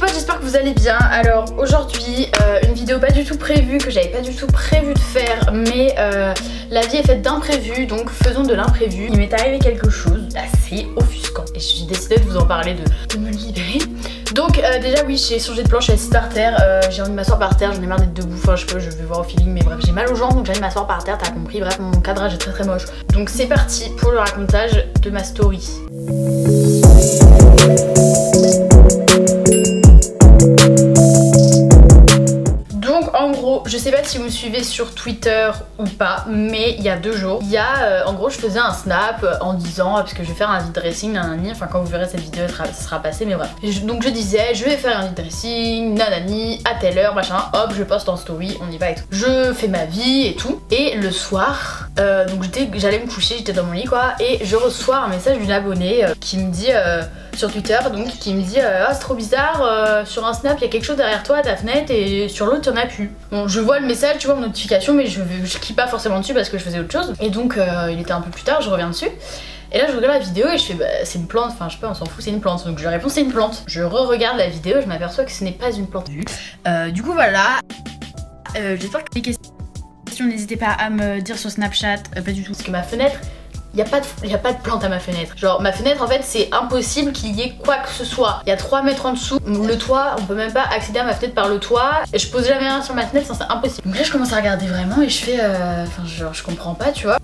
potes, j'espère que vous allez bien. Alors aujourd'hui une vidéo pas du tout prévue, que j'avais pas du tout prévu de faire, mais la vie est faite d'imprévus, donc faisons de l'imprévu. Il m'est arrivé quelque chose d'assez offusquant et j'ai décidé de vous en parler, de me libérer. Donc déjà oui, j'ai changé de plan, je suis assise par terre, j'ai envie de m'asseoir par terre, j'en ai marre d'être debout, enfin je vais voir au feeling, mais bref j'ai mal aux jambes donc j'ai envie de m'asseoir par terre, t'as compris, bref mon cadrage est très moche. Donc c'est parti pour le racontage de ma story. En gros, je sais pas si vous me suivez sur Twitter ou pas, mais il y a 2 jours, en gros je faisais un snap en disant, parce que je vais faire un vide dressing, nanani, enfin quand vous verrez cette vidéo ça sera passé, mais bref. Donc je disais, je vais faire un vide dressing, nanani, à telle heure, machin, hop, je poste en story, on y va et tout. Je fais ma vie et tout, et le soir, donc j'allais me coucher, j'étais dans mon lit quoi, et je reçois un message d'une abonnée qui me dit... sur Twitter, donc qui me dit ah c'est trop bizarre, sur un snap il y a quelque chose derrière toi à ta fenêtre et sur l'autre il y en a plus. Bon je vois le message, tu vois, mon notification, mais je clique pas forcément dessus parce que je faisais autre chose. Et donc il était un peu plus tard, je reviens dessus. Et là je regarde la vidéo et je fais bah c'est une plante, enfin je sais pas, on s'en fout, c'est une plante. Donc je réponds c'est une plante. Je re-regarde la vidéo et je m'aperçois que ce n'est pas une plante. Du coup voilà, j'espère que les questions n'hésitez pas à me dire sur Snapchat, pas du tout. Parce que ma fenêtre, il n'y a pas de plante à ma fenêtre. Genre ma fenêtre en fait c'est impossible qu'il y ait quoi que ce soit. Il y a 3 mètres en dessous. Le toit, on peut même pas accéder à ma fenêtre par le toit. Et je pose jamais rien sur ma fenêtre, c'est impossible. Donc là je commence à regarder vraiment et je fais enfin genre je comprends pas tu vois.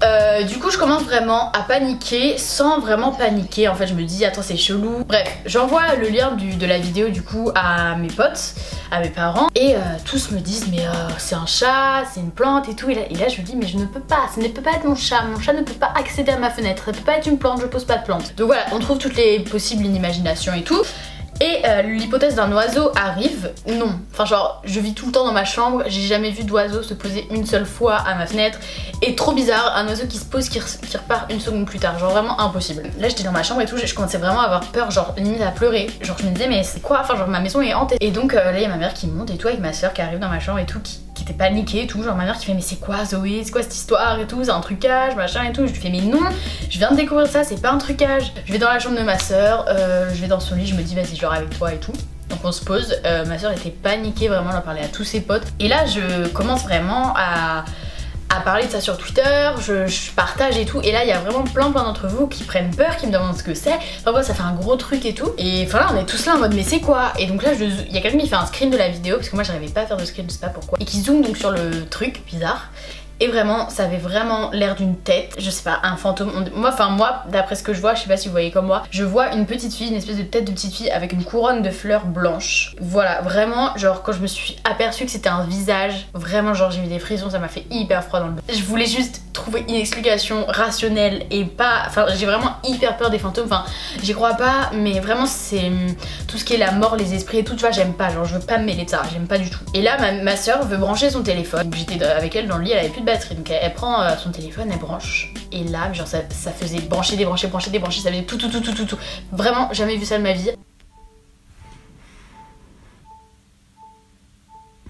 Du coup je commence vraiment à paniquer sans vraiment paniquer. En fait je me dis attends c'est chelou. Bref j'envoie le lien de la vidéo du coup à mes potes, à mes parents. Et tous me disent mais c'est un chat, c'est une plante et tout. Et là je me dis mais je ne peux pas, ça ne peut pas être mon chat ne peut pas accéder à ma fenêtre, ça peut pas être une plante, je pose pas de plante. Donc voilà, on trouve toutes les possibles inimaginations et tout. Et l'hypothèse d'un oiseau arrive, non. Enfin genre, je vis tout le temps dans ma chambre, j'ai jamais vu d'oiseau se poser une seule fois à ma fenêtre. Et trop bizarre, un oiseau qui se pose, qui repart une seconde plus tard, genre vraiment impossible. Là j'étais dans ma chambre et tout, je commençais vraiment à avoir peur, genre limite à pleurer. Genre je me disais mais c'est quoi, enfin genre ma maison est hantée. Et donc là il y a ma mère qui monte et tout, avec ma soeur qui arrive dans ma chambre et tout, qui était paniquée et tout, genre ma mère qui fait mais c'est quoi Zoé, c'est quoi cette histoire et tout, c'est un trucage machin et tout. Je lui fais mais non, je viens de découvrir ça, c'est pas un trucage. Je vais dans la chambre de ma soeur, je vais dans son lit, je me dis vas-y je dors avec toi et tout. Donc on se pose, ma soeur était paniquée vraiment, elle en parlait à tous ses potes. Et là je commence vraiment à parler de ça sur Twitter, je partage et tout. Et là il y a vraiment plein d'entre vous qui prennent peur, qui me demandent ce que c'est. Enfin moi ça fait un gros truc et tout. Et enfin là on est tous là en mode mais c'est quoi? Et donc là il y a quelqu'un qui fait un screen de la vidéo, parce que moi j'arrivais pas à faire de screen, je sais pas pourquoi. Et qui zoome donc sur le truc bizarre. Et vraiment, ça avait vraiment l'air d'une tête, je sais pas, un fantôme. Moi, d'après ce que je vois, je sais pas si vous voyez comme moi, je vois une petite fille, une espèce de tête de petite fille avec une couronne de fleurs blanches. Voilà, vraiment, genre quand je me suis aperçue que c'était un visage, vraiment genre j'ai eu des frissons, ça m'a fait hyper froid dans le dos. Je voulais juste trouver une explication rationnelle et pas... Enfin, j'ai vraiment hyper peur des fantômes, enfin, j'y crois pas, mais vraiment c'est tout ce qui est la mort, les esprits et tout, tu vois, j'aime pas, genre je veux pas me mêler de ça, j'aime pas du tout. Et là, ma soeur veut brancher son téléphone, j'étais avec elle dans le lit, elle avait plus de batterie, donc elle prend son téléphone, elle branche, et là genre ça faisait brancher, débrancher, brancher, débrancher, ça faisait tout, vraiment jamais vu ça de ma vie.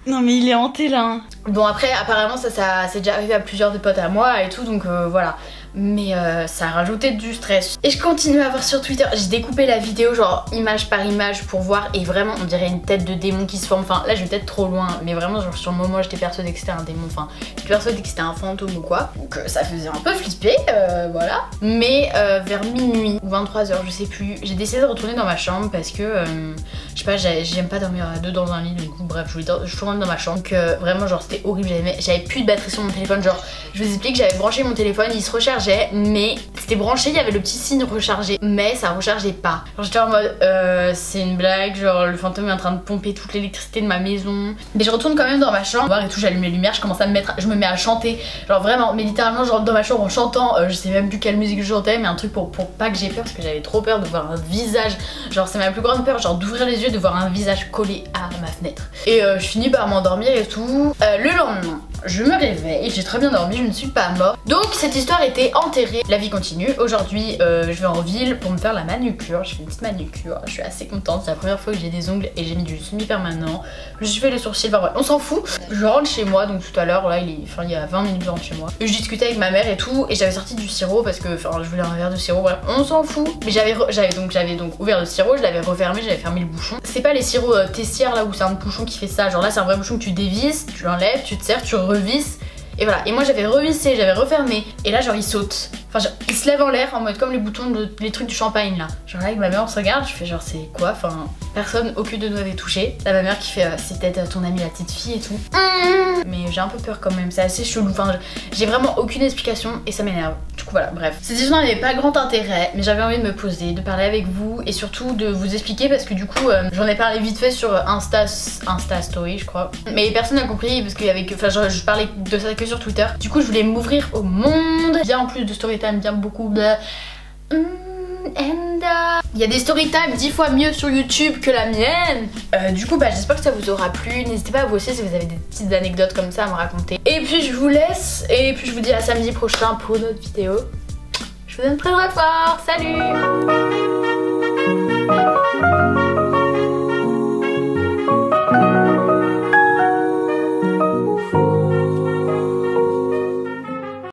Non mais il est hanté là. Bon après apparemment ça c'est déjà arrivé à plusieurs de potes à moi et tout, donc voilà. Mais ça a rajouté du stress. Et je continue à voir sur Twitter, j'ai découpé la vidéo genre image par image pour voir, et vraiment on dirait une tête de démon qui se forme. Enfin là je vais peut-être trop loin, mais vraiment genre sur le moment j'étais persuadée que c'était un démon, enfin j'étais persuadée que c'était un fantôme ou quoi. Donc ça faisait un peu flipper, voilà. Mais vers minuit ou 23h je sais plus, j'ai décidé de retourner dans ma chambre parce que je sais pas, j'aime pas dormir à 2 dans un lit, du coup bref je tourne dans ma chambre. Donc vraiment genre c'était horrible, j'avais plus de batterie sur mon téléphone. Genre je vous explique, j'avais branché mon téléphone, il se rechargeait, mais c'était branché, il y avait le petit signe rechargé, mais ça rechargeait pas. Genre j'étais en mode c'est une blague, genre le fantôme est en train de pomper toute l'électricité de ma maison. Mais je retourne quand même dans ma chambre et tout, j'allume les lumières, je me mets à chanter, genre vraiment, mais littéralement je rentre dans ma chambre en chantant, je sais même plus quelle musique je chantais, mais un truc pour pas que j'ai peur, parce que j'avais trop peur de voir un visage, genre c'est ma plus grande peur, genre d'ouvrir les yeux, de voir un visage collé à ma fenêtre. Et je finis par m'endormir et tout. Le lendemain, Je me réveille, j'ai très bien dormi, je ne suis pas morte. Donc cette histoire était enterrée, la vie continue. Aujourd'hui je vais en ville pour me faire la manucure, je fais une petite manucure, je suis assez contente, c'est la première fois que j'ai des ongles et j'ai mis du semi-permanent. Je me suis fait les sourcils, enfin bref, on s'en fout. Je rentre chez moi, donc tout à l'heure, là il y a 20 minutes je rentre chez moi. Je discutais avec ma mère et tout, et j'avais sorti du sirop parce que je voulais un verre de sirop, bref, on s'en fout. Mais j'avais donc ouvert le sirop, je l'avais refermé, j'avais fermé le bouchon. C'est pas les sirops tessières là où c'est un bouchon qui fait ça, genre là c'est un vrai bouchon que tu dévisses, tu l'enlèves, tu te sers, tu revisses. Et voilà, et moi j'avais revissé, j'avais refermé, et là genre il saute. Enfin genre, il se lève en l'air en mode comme les boutons, les trucs du champagne là. Genre là avec ma mère on se regarde, je fais genre c'est quoi, enfin personne, aucune de nous avait touché. Là ma mère qui fait c'est peut-être ton amie la petite fille et tout. Mais j'ai un peu peur quand même, c'est assez chelou, enfin j'ai vraiment aucune explication et ça m'énerve. Du coup voilà, bref. Cette histoire n'avait pas grand intérêt, mais j'avais envie de me poser, de parler avec vous et surtout de vous expliquer parce que du coup j'en ai parlé vite fait sur Insta Story je crois. Mais personne n'a compris parce qu'il y avait que, enfin je parlais de ça que sur Twitter. Du coup je voulais m'ouvrir au monde, bien en plus de Storytime, bien beaucoup de... Il y a des storytime 10 fois mieux sur YouTube que la mienne. Du coup j'espère que ça vous aura plu. N'hésitez pas à vous aussi si vous avez des petites anecdotes comme ça à me raconter. Et puis je vous laisse et puis je vous dis à samedi prochain pour une autre vidéo. Je vous aime très très fort. Salut.